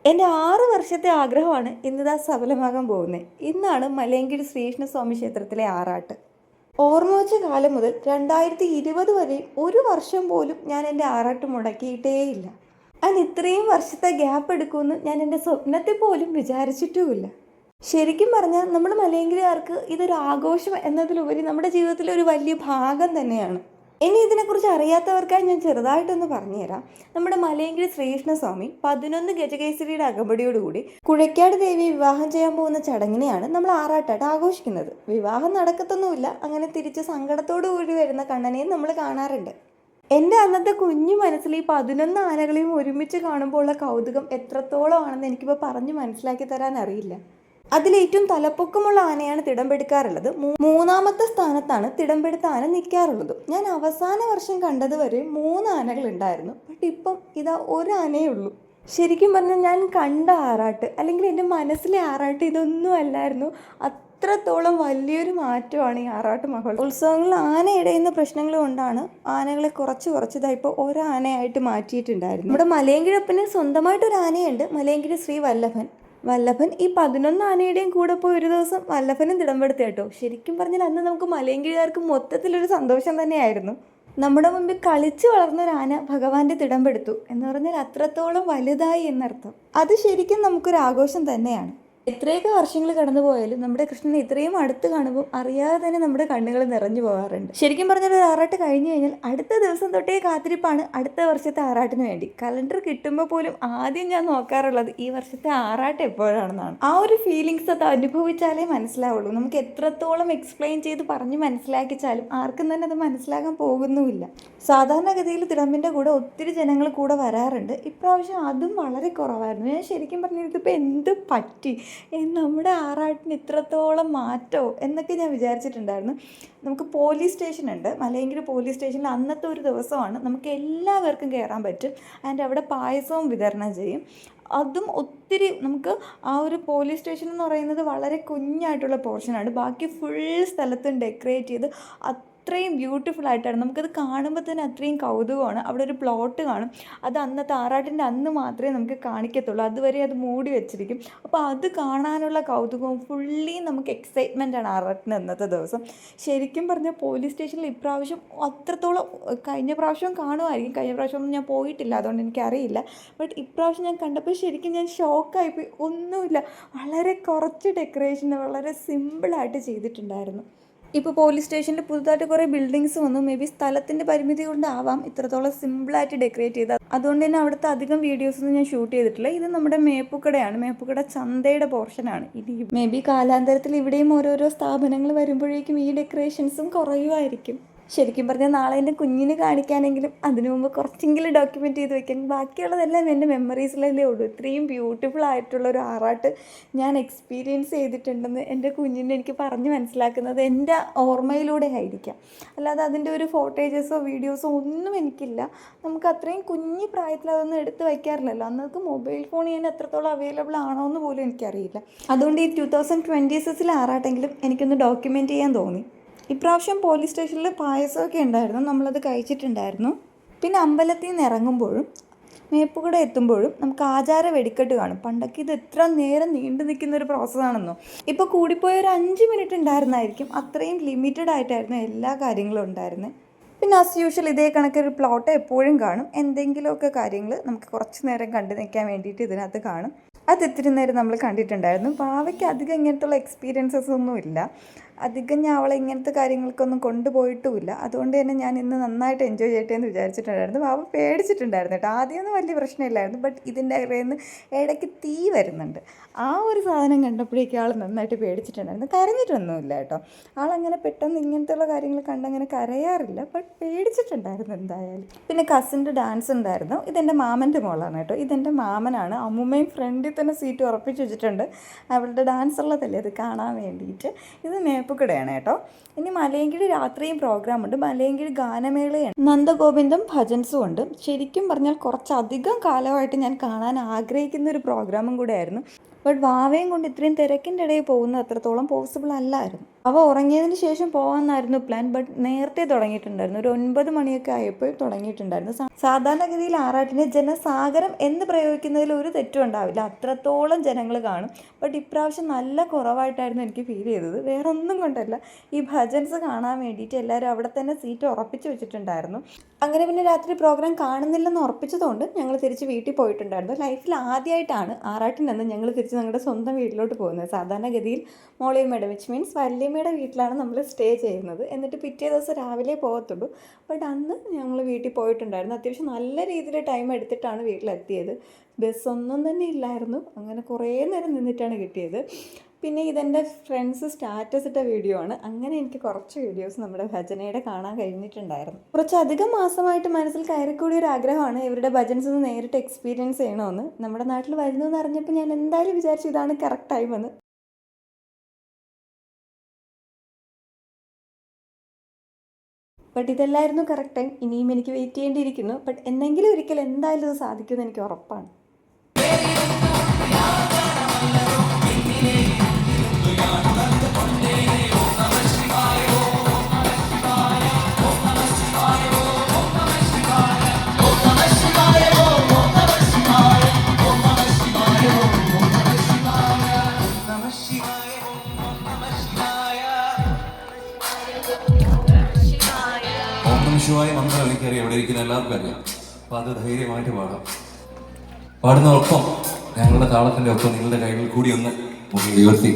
എൻ്റെ 6 വർഷത്തെ ആഗ്രഹമാണ് ഇന്നിതാ സഫലമാകാൻ പോകുന്നത്. ഇന്നാണ് മലയങ്കിടി ശ്രീകൃഷ്ണസ്വാമി ക്ഷേത്രത്തിലെ ആറാട്ട്. ഓർമ്മ വെച്ച കാലം മുതൽ 2020 വരെ ഒരു വർഷം പോലും ഞാൻ എൻ്റെ ആറാട്ട് മുടക്കിയിട്ടേയില്ല. അതിന് ഇത്രയും വർഷത്തെ ഗ്യാപ്പ് എടുക്കുമെന്ന് ഞാൻ എൻ്റെ സ്വപ്നത്തിൽ പോലും വിചാരിച്ചിട്ടുമില്ല. ശരിക്കും പറഞ്ഞാൽ നമ്മൾ മലയങ്കിരിക്കാർക്ക് ഇതൊരു ആഘോഷം എന്നതിലുപരി നമ്മുടെ ജീവിതത്തിലെ ഒരു വലിയ ഭാഗം തന്നെയാണ്. ഇനി ഇതിനെക്കുറിച്ച് അറിയാത്തവർക്കായി ഞാൻ ചെറുതായിട്ടൊന്ന് പറഞ്ഞുതരാം. നമ്മുടെ മലയങ്കിരി ശ്രീകൃഷ്ണസ്വാമി 11 ഗജകേസരിയുടെ അകമ്പടിയോടുകൂടി കുഴയ്ക്കാട് ദേവിയെ വിവാഹം ചെയ്യാൻ പോകുന്ന ചടങ്ങിനെയാണ് നമ്മൾ ആറാട്ടായിട്ട് ആഘോഷിക്കുന്നത്. വിവാഹം നടക്കത്തൊന്നുമില്ല, അങ്ങനെ തിരിച്ച് സങ്കടത്തോടു കൂടി വരുന്ന കണ്ണനെയും നമ്മൾ കാണാറുണ്ട്. എൻ്റെ അന്നത്തെ കുഞ്ഞു മനസ്സിൽ ഈ 11 ആനകളെയും ഒരുമിച്ച് കാണുമ്പോൾ ഉള്ള കൗതുകം എത്രത്തോളം ആണെന്ന് എനിക്കിപ്പോൾ പറഞ്ഞ് മനസ്സിലാക്കി തരാൻ അറിയില്ല. അതിലേറ്റവും തലപ്പൊക്കമുള്ള ആനയാണ് തിടമ്പെടുക്കാറുള്ളത്. മൂന്നാമത്തെ സ്ഥാനത്താണ് തിടമ്പെടുത്ത ആന നിൽക്കാറുള്ളത്. ഞാൻ അവസാന വർഷം കണ്ടതുവരെ 3 ആനകൾ ഉണ്ടായിരുന്നു. ബട്ട് ഇപ്പം ഇതാ ഒരു ആനയേ ഉള്ളൂ. ശരിക്കും പറഞ്ഞാൽ ഞാൻ കണ്ട ആറാട്ട് അല്ലെങ്കിൽ എൻ്റെ മനസ്സിലെ ആറാട്ട് ഇതൊന്നും അല്ലായിരുന്നു. അത്രത്തോളം വലിയൊരു മാറ്റമാണ് ഈ ആറാട്ട് മഹോത്സവങ്ങളിൽ ആന ഇടയുന്ന പ്രശ്നങ്ങൾ കൊണ്ടാണ് ആനകളെ കുറച്ച് ഇപ്പോൾ ഒരാനയായിട്ട് മാറ്റിയിട്ടുണ്ടായിരുന്നു. നമ്മുടെ മലയങ്കിഴപ്പന് സ്വന്തമായിട്ടൊരു ആനയുണ്ട്, മലയങ്കിരി ശ്രീ വല്ലഭൻ. ഈ 11 ആനയുടെയും കൂടെ പോയി ഒരു ദിവസം വല്ലഭനും തിടമ്പെടുത്ത കേട്ടോ. ശരിക്കും പറഞ്ഞാൽ അന്ന് നമുക്ക് മലയങ്കിഴാർക്ക് മൊത്തത്തിലൊരു സന്തോഷം തന്നെയായിരുന്നു. നമ്മുടെ മുമ്പിൽ കളിച്ചു വളർന്നൊരു ആന ഭഗവാന്റെ തിടമ്പെടുത്തു എന്ന് പറഞ്ഞാൽ അത്രത്തോളം വലുതായി എന്നർത്ഥം. അത് ശരിക്കും നമുക്കൊരു ആഘോഷം തന്നെയാണ്. എത്രയൊക്കെ വർഷങ്ങൾ കടന്നു പോയാലും നമ്മുടെ കൃഷ്ണനെ ഇത്രയും അടുത്ത് കാണുമ്പോൾ അറിയാതെ തന്നെ നമ്മുടെ കണ്ണുകൾ നിറഞ്ഞു പോകാറുണ്ട്. ശരിക്കും പറഞ്ഞാൽ ഒരു ആറാട്ട് കഴിഞ്ഞു കഴിഞ്ഞാൽ അടുത്ത ദിവസം തൊട്ടേ കാത്തിരിപ്പാണ് അടുത്ത വർഷത്തെ ആറാട്ടിന് വേണ്ടി. കലണ്ടർ കിട്ടുമ്പോൾ പോലും ആദ്യം ഞാൻ നോക്കാറുള്ളത് ഈ വർഷത്തെ ആറാട്ട് എപ്പോഴാണെന്നാണ്. ആ ഒരു ഫീലിങ്സ് അത് അനുഭവിച്ചാലേ മനസ്സിലാവുള്ളൂ. നമുക്ക് എത്രത്തോളം എക്സ്പ്ലെയിൻ ചെയ്ത് പറഞ്ഞ് മനസ്സിലാക്കിച്ചാലും ആർക്കും തന്നെ അത് മനസ്സിലാക്കാൻ പോകുന്നുമില്ല. സാധാരണഗതിയിൽ തിടമ്പിൻ്റെ കൂടെ ഒത്തിരി ജനങ്ങൾ കൂടെ വരാറുണ്ട്. ഇപ്രാവശ്യം അതും വളരെ കുറവായിരുന്നു. ഞാൻ ശരിക്കും പറഞ്ഞാൽ ഇതിപ്പോൾ എന്ത് പറ്റി, നമ്മുടെ ആറാട്ടിന് ഇത്രത്തോളം മാറ്റോ എന്നൊക്കെ ഞാൻ വിചാരിച്ചിട്ടുണ്ടായിരുന്നു. നമുക്ക് പോലീസ് സ്റ്റേഷൻ ഉണ്ട്, മലയങ്കിരി പോലീസ് സ്റ്റേഷനിൽ അന്നത്തെ ഒരു ദിവസമാണ് നമുക്ക് എല്ലാവർക്കും കയറാൻ പറ്റും. അതിൻ്റെ അവിടെ പായസവും വിതരണം ചെയ്യും. അതും ഒത്തിരി നമുക്ക് ആ ഒരു പോലീസ് സ്റ്റേഷൻ എന്ന് പറയുന്നത് വളരെ കുഞ്ഞായിട്ടുള്ള പോർഷനാണ്. ബാക്കി ഫുൾ സ്ഥലത്തും ഡെക്കറേറ്റ് ചെയ്ത് അത്രയും ബ്യൂട്ടിഫുൾ ആയിട്ടാണ്. നമുക്കത് കാണുമ്പോൾ തന്നെ അത്രയും കൗതുകമാണ്. അവിടെ ഒരു പ്ലോട്ട് കാണും, അത് അന്നത്തെ ആറാട്ടിൻ്റെ അന്ന് മാത്രമേ നമുക്ക് കാണിക്കത്തുള്ളൂ. അതുവരെ അത് മൂടി വെച്ചിരിക്കും. അപ്പോൾ അത് കാണാനുള്ള കൗതുകവും ഫുള്ളി നമുക്ക് എക്സൈറ്റ്മെൻ്റ് ആണ് ആറാട്ടിന് അന്നത്തെ ദിവസം. ശരിക്കും പറഞ്ഞാൽ പോലീസ് സ്റ്റേഷനിൽ ഇപ്രാവശ്യം അത്രത്തോളം, കഴിഞ്ഞ പ്രാവശ്യം കാണുമായിരിക്കും, കഴിഞ്ഞ പ്രാവശ്യമൊന്നും ഞാൻ പോയിട്ടില്ല അതുകൊണ്ട് എനിക്കറിയില്ല. ബട്ട് ഇപ്രാവശ്യം ഞാൻ കണ്ടപ്പോൾ ശരിക്കും ഞാൻ ഷോക്കായിപ്പോയി. ഒന്നുമില്ല, വളരെ കുറച്ച് ഡെക്കറേഷൻ വളരെ സിമ്പിളായിട്ട് ചെയ്തിട്ടുണ്ടായിരുന്നു. ഇപ്പോൾ പോലീസ് സ്റ്റേഷനിൽ പുതുതായിട്ട് കുറേ ബിൽഡിങ്സ് വന്നു. മേ ബി സ്ഥലത്തിൻ്റെ പരിമിതി കൊണ്ടാവാം ഇത്രത്തോളം സിമ്പിളായിട്ട് ഡെക്കറേറ്റ് ചെയ്തത്. അതുകൊണ്ട് തന്നെ അവിടുത്തെ അധികം വീഡിയോസൊന്നും ഞാൻ ഷൂട്ട് ചെയ്തിട്ടില്ല. ഇത് നമ്മുടെ മേപ്പുക്കടയാണ്, മേപ്പുക്കട ചന്തയുടെ പോർഷനാണ്. ഇനി മേ ബി കാലാന്തരത്തിൽ ഇവിടെയും ഓരോരോ സ്ഥാപനങ്ങൾ വരുമ്പോഴേക്കും ഈ ഡെക്കറേഷൻസും കുറയുമായിരിക്കും. ശരിക്കും പറഞ്ഞാൽ നാളെ എൻ്റെ കുഞ്ഞിന് കാണിക്കാനെങ്കിലും അതിനു മുമ്പ് കുറച്ചെങ്കിലും ഡോക്യുമെൻ്റ് ചെയ്ത് വെക്കാൻ. ബാക്കിയുള്ളതെല്ലാം എൻ്റെ മെമ്മറീസിലല്ലേ ഉള്ളൂ. ഇത്രയും ബ്യൂട്ടിഫുൾ ആയിട്ടുള്ളൊരു ആറാട്ട് ഞാൻ എക്സ്പീരിയൻസ് ചെയ്തിട്ടുണ്ടെന്ന് എൻ്റെ കുഞ്ഞിനെ എനിക്ക് പറഞ്ഞ് മനസ്സിലാക്കുന്നത് എൻ്റെ ഓർമ്മയിലൂടെ ആയിരിക്കാം. അല്ലാതെ അതിൻ്റെ ഒരു ഫോട്ടേജസോ വീഡിയോസോ ഒന്നും എനിക്കില്ല. നമുക്ക് അത്രയും കുഞ്ഞു പ്രായത്തിൽ അതൊന്നും എടുത്ത് വയ്ക്കാറില്ലല്ലോ. അന്നൊക്കെ മൊബൈൽ ഫോൺ ചെയ്യാൻ എത്രത്തോളം അവൈലബിൾ ആണോ എന്ന് പോലും എനിക്കറിയില്ല. അതുകൊണ്ട് ഈ 2026 ആറാട്ടെങ്കിലും എനിക്കൊന്ന് ഡോക്യുമെൻ്റ് ചെയ്യാൻ തോന്നി. ഇപ്രാവശ്യം പോലീസ് സ്റ്റേഷനിൽ പായസമൊക്കെ ഉണ്ടായിരുന്നു, നമ്മളത് കഴിച്ചിട്ടുണ്ടായിരുന്നു. പിന്നെ അമ്പലത്തിൽ നിന്ന് ഇറങ്ങുമ്പോഴും മേപ്പുകൂടെ എത്തുമ്പോഴും നമുക്ക് ആചാര വെടിക്കെട്ട് കാണും. പണ്ടൊക്കെ ഇത് എത്ര നേരം നീണ്ടു നിൽക്കുന്നൊരു പ്രോസസ്സാണെന്നോ. ഇപ്പോൾ കൂടിപ്പോയ ഒരു 5 മിനിറ്റ് ഉണ്ടായിരുന്നായിരിക്കും. അത്രയും ലിമിറ്റഡ് ആയിട്ടായിരുന്നു എല്ലാ കാര്യങ്ങളും ഉണ്ടായിരുന്നത്. പിന്നെ ആസ് യൂഷ്വൽ ഇതേ കണക്കൊരു പ്ലോട്ട് എപ്പോഴും കാണും. എന്തെങ്കിലുമൊക്കെ കാര്യങ്ങൾ നമുക്ക് കുറച്ച് നേരം കണ്ടു നിൽക്കാൻ വേണ്ടിയിട്ട് ഇതിനകത്ത് കാണും. അത് ഇത്തിരി നേരം നമ്മൾ കണ്ടിട്ടുണ്ടായിരുന്നു. ഭാവയ്ക്ക് അധികം ഇങ്ങനത്തുള്ള എക്സ്പീരിയൻസസ് ഒന്നും ഇല്ല. അധികം ഞാൻ അവളെ ഇങ്ങനത്തെ കാര്യങ്ങൾക്കൊന്നും കൊണ്ടുപോയിട്ടുമില്ല. അതുകൊണ്ട് തന്നെ ഞാൻ ഇന്ന് നന്നായിട്ട് എൻജോയ് ചെയ്യട്ടെ എന്ന് വിചാരിച്ചിട്ടുണ്ടായിരുന്നു. ഭാവ പേടിച്ചിട്ടുണ്ടായിരുന്നു കേട്ടോ. ആദ്യമൊന്നും വലിയ പ്രശ്നമില്ലായിരുന്നു. ബട്ട് ഇതിൻ്റെ ഇടയിൽ നിന്ന് ഇടയ്ക്ക് തീ വരുന്നുണ്ട്. ആ ഒരു സാധനം കണ്ടപ്പോഴേക്കും ആൾ നന്നായിട്ട് പേടിച്ചിട്ടുണ്ടായിരുന്നു. കരഞ്ഞിട്ടൊന്നുമില്ല കേട്ടോ. ആളങ്ങനെ പെട്ടെന്ന് ഇങ്ങനത്തെയുള്ള കാര്യങ്ങൾ കണ്ടങ്ങനെ കരയാറില്ല. ബട്ട് പേടിച്ചിട്ടുണ്ടായിരുന്നു എന്തായാലും. പിന്നെ കസിൻ്റെ ഡാൻസ് ഉണ്ടായിരുന്നു. ഇതെൻ്റെ മാമൻ്റെ മോളാണ് കേട്ടോ. ഇതെൻ്റെ മാമനാണ്. അമ്മൂമ്മയും ഫ്രണ്ടിൽ തന്നെ സീറ്റ് ഉറപ്പിച്ച് വെച്ചിട്ടുണ്ട്. അവളുടെ ഡാൻസ് ഉള്ളതല്ലേ അത് കാണാൻ വേണ്ടിയിട്ട്. ഇത് മേപ്പുക്കടയാണ് കേട്ടോ. ഇനി മലയങ്കിഴി രാത്രിയും പ്രോഗ്രാമുണ്ട്. മലയങ്കിഴി ഗാനമേളയാണ്, നന്ദഗോവിന്ദം ഭജൻസും ഉണ്ട്. ശരിക്കും പറഞ്ഞാൽ കുറച്ചധികം കാലമായിട്ട് ഞാൻ കാണാൻ ആഗ്രഹിക്കുന്ന ഒരു പ്രോഗ്രാമും കൂടെ ആയിരുന്നു. ബട്ട് വാവയും കൊണ്ട് ഇത്രയും തിരക്കിൻ്റെ ഇടയിൽ പോകുന്നത് അത്രത്തോളം പോസിബിൾ അല്ലായിരുന്നു. അവ ഉറങ്ങിയതിന് ശേഷം പോകാമെന്നായിരുന്നു പ്ലാൻ. ബട്ട് നേരത്തെ തുടങ്ങിയിട്ടുണ്ടായിരുന്നു, ഒരു 9 മണിയൊക്കെ ആയപ്പോൾ തുടങ്ങിയിട്ടുണ്ടായിരുന്നു. സാധാരണഗതിയിൽ ആറാട്ടിന് ജനസാഗരം എന്ന് പ്രയോഗിക്കുന്നതിൽ ഒരു തെറ്റും ഉണ്ടാവില്ല, അത്രത്തോളം ജനങ്ങൾ കാണും. ബട്ട് ഇപ്രാവശ്യം നല്ല കുറവായിട്ടായിരുന്നു എനിക്ക് ഫീൽ ചെയ്തത്. വേറെ ഒന്നും കൊണ്ടല്ല, ഈ ഭജൻസ് കാണാൻ വേണ്ടിയിട്ട് എല്ലാവരും അവിടെ തന്നെ സീറ്റ് ഉറപ്പിച്ച് വെച്ചിട്ടുണ്ടായിരുന്നു. അങ്ങനെ പിന്നെ രാത്രി പ്രോഗ്രാം കാണുന്നില്ലെന്ന് ഉറപ്പിച്ചതുകൊണ്ട് ഞങ്ങൾ തിരിച്ച് വീട്ടിൽ പോയിട്ടുണ്ടായിരുന്നു. ലൈഫിൽ ആദ്യമായിട്ടാണ് ആറാട്ടിനന്ന് ഞങ്ങൾ തിരിച്ച് ഞങ്ങളുടെ സ്വന്തം വീട്ടിലോട്ട് പോകുന്നത്. സാധാരണഗതിയിൽ മോളിയമ്മയുടെ, വിച്ച് മീൻസ് വല്യമ്മയുടെ വീട്ടിലാണ് നമ്മൾ സ്റ്റേ ചെയ്യുന്നത്. എന്നിട്ട് പിറ്റേ ദിവസം രാവിലെ പോകത്തുള്ളൂ. ബട്ട് അന്ന് ഞങ്ങൾ വീട്ടിൽ പോയിട്ടുണ്ടായിരുന്നു. അത്യാവശ്യം നല്ല രീതിയിൽ ടൈം എടുത്തിട്ടാണ് വീട്ടിലെത്തിയത്. ബസ്സൊന്നും തന്നെ ഇല്ലായിരുന്നു. അങ്ങനെ കുറേ നേരം നിന്നിട്ടാണ് കിട്ടിയത്. പിന്നെ ഇതെൻ്റെ ഫ്രണ്ട്സ് സ്റ്റാറ്റസ് ഇട്ട വീഡിയോ ആണ്. അങ്ങനെ എനിക്ക് കുറച്ച് വീഡിയോസ് നമ്മുടെ ഭജനയുടെ കാണാൻ കഴിഞ്ഞിട്ടുണ്ടായിരുന്നു. കുറച്ചധികം മാസമായിട്ട് മനസ്സിൽ കയറിക്കൂടിയ ഒരു ആഗ്രഹമാണ് ഇവരുടെ ഭജൻസ് ഒന്ന് നേരിട്ട് എക്സ്പീരിയൻസ് ചെയ്യണമെന്ന്. നമ്മുടെ നാട്ടിൽ വരുന്നു എന്ന് അറിഞ്ഞപ്പോൾ ഞാൻ എന്തായാലും വിചാരിച്ചു ഇതാണ് കറക്റ്റ് ടൈമെന്ന്. ബട്ട് ഇതല്ലായിരുന്നു കറക്റ്റ് ടൈം. ഇനിയും എനിക്ക് വെയിറ്റ് ചെയ്യേണ്ടിയിരിക്കുന്നു. ബട്ട് എന്നെങ്കിലും ഒരിക്കൽ എന്തായാലും ഇത് സാധിക്കുമെന്ന് എനിക്ക് ഉറപ്പാണ്. ശിവായ മന്ത്രം എനിക്കറിയാം, ഇവിടെ ഇരിക്കുന്ന എല്ലാവർക്കും അറിയാം. അപ്പൊ അത് ധൈര്യമായിട്ട് പാടാം. പാടുന്നതൊപ്പം ഞങ്ങളുടെ താളത്തിന്റെ ഒപ്പം നിങ്ങളുടെ കൈകൾ കൂടി ഒന്ന് ഉയർത്തി